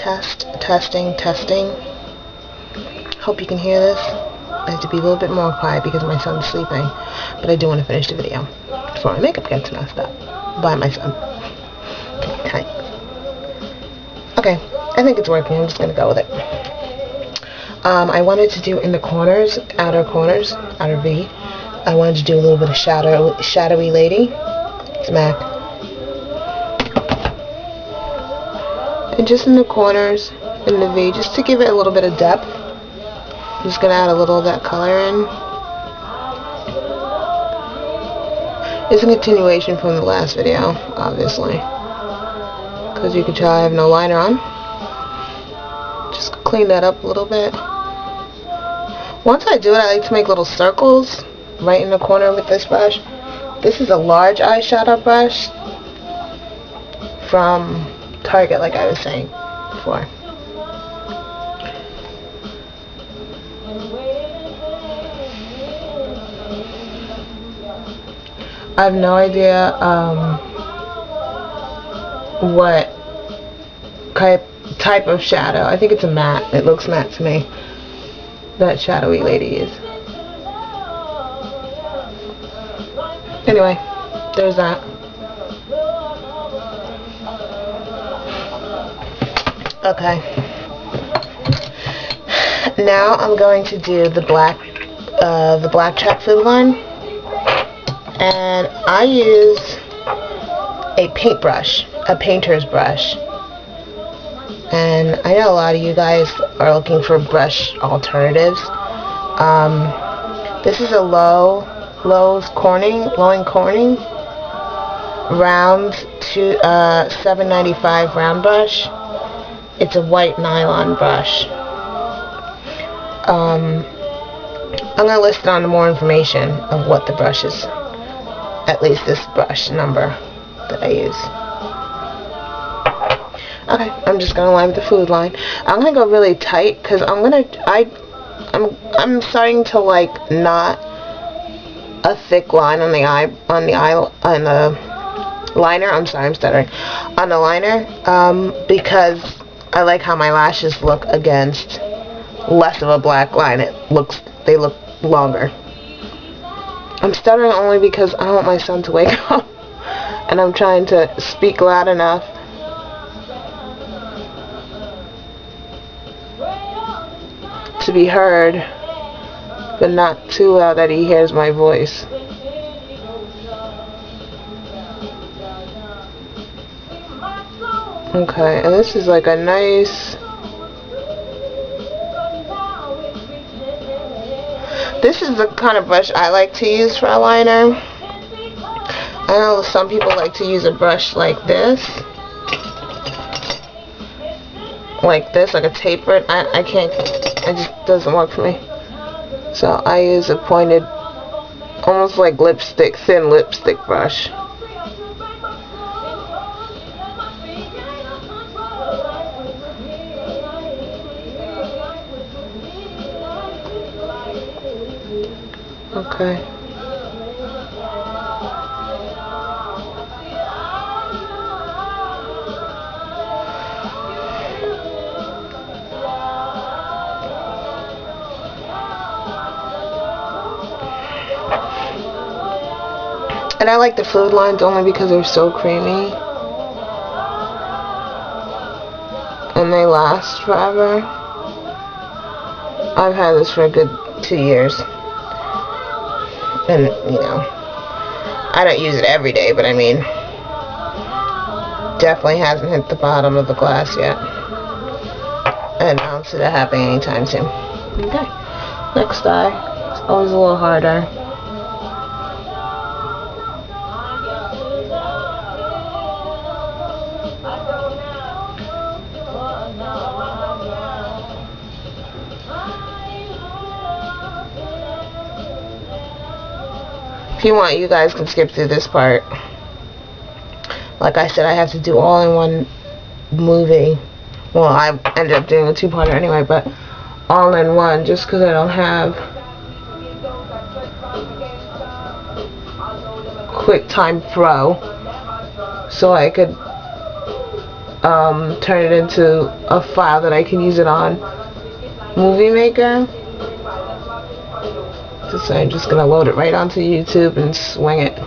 Testing. Hope you can hear this. I have to be a little bit more quiet because my son's sleeping, but I do want to finish the video before my makeup gets messed up by my son. Okay. Okay, I think it's working. I'm just going to go with it. I wanted to do in the corners, outer V. I wanted to do a little bit of shadowy lady. Smack. And just in the corners, in the V, just to give it a little bit of depth. I'm just going to add a little of that color in. It's a continuation from the last video, obviously. Because you can tell I have no liner on. Just clean that up a little bit. Once I do it, I like to make little circles right in the corner with this brush. This is a large eyeshadow brush from Target, like I was saying before. I have no idea what type of shadow. I think it's a matte. It looks matte to me. That shadowy lady is. Anyway, there's that. Okay. Now I'm going to do the black chat food line, and I use a paintbrush, a painter's brush. And I know a lot of you guys are looking for brush alternatives. This is a Lowe's Corning round to $7.95 round brush. It's a white nylon brush. I'm gonna list on more information of what the brush is. At least this brush number that I use. Okay, I'm just gonna line with the food line. I'm gonna go really tight because I'm starting to like not a thick line on the liner. I'm sorry, I'm stuttering. On the liner, because I like how my lashes look against less of a black line. They look longer. I'm stuttering only because I don't want my son to wake up, and I'm trying to speak loud enough to be heard, but not too loud that he hears my voice. Okay, and this is like a nice... This is the kind of brush I like to use for a liner. I know some people like to use a brush like this. Like this, like a tapered. I can't, it just doesn't work for me. So I use a pointed, almost like lipstick, thin lipstick brush. Okay. And I like the food lines only because they're so creamy. And they last forever. I've had this for a good 2 years. And, you know, I don't use it every day, but I mean, definitely hasn't hit the bottom of the glass yet. And I don't see that happening anytime soon. Okay. Next eye. It's always a little harder. If you want, you guys can skip through this part. Like I said, I have to do all in one movie. Well, I ended up doing a two-parter anyway, but all in one, just because I don't have QuickTime Pro, so I could turn it into a file that I can use it on Movie Maker. So I'm just gonna load it right onto YouTube and swing it.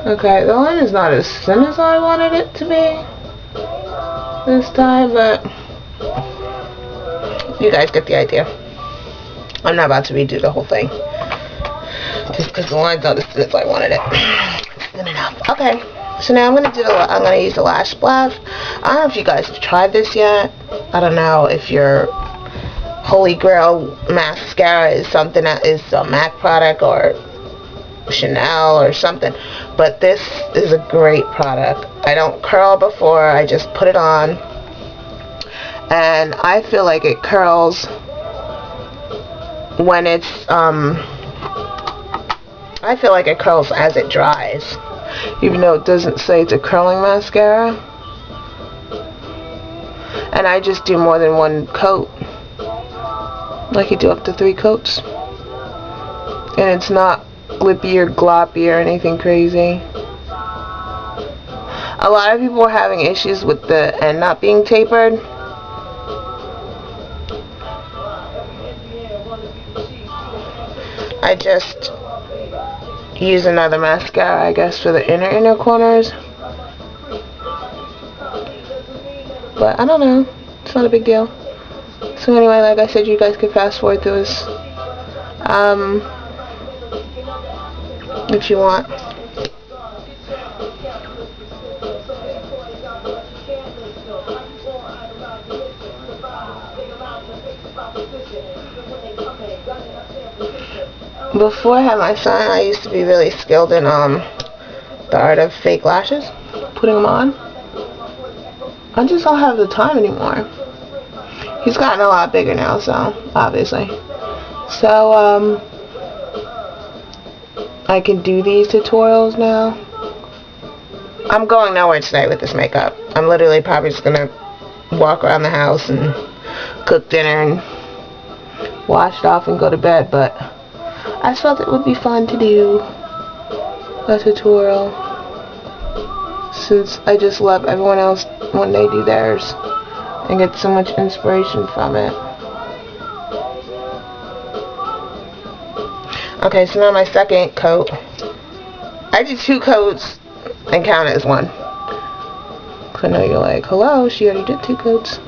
Okay, the line is not as thin as I wanted it to be this time, but you guys get the idea. I'm not about to redo the whole thing just because the line's not as thin as I wanted it. Thin enough. Okay, so now I'm gonna use the Lash Blast. I don't know if you guys have tried this yet. I don't know if your Holy Grail mascara is something that is a MAC product or Chanel or something, but this is a great product. I don't curl before, I just put it on, and I feel like it curls when it's I feel like it curls as it dries, even though it doesn't say it's a curling mascara. And I just do more than one coat, like you do up to 3 coats, and it's not lippy or gloppy or anything crazy. A lot of people are having issues with the end not being tapered. I just use another mascara, I guess, for the inner corners. But I don't know, it's not a big deal. So anyway, like I said, you guys can fast forward through this if you want. Before I had my son, I used to be really skilled in the art of fake lashes, putting them on. I just don't have the time anymore. He's gotten a lot bigger now, so obviously. So I can do these tutorials now. I'm going nowhere tonight with this makeup. I'm literally probably just gonna walk around the house and cook dinner and wash it off and go to bed, but I just felt it would be fun to do a tutorial, since I just love everyone else when they do theirs and get so much inspiration from it. Okay, so now my second coat. I did 2 coats and count it as one. I know you're like, hello, she already did 2 coats.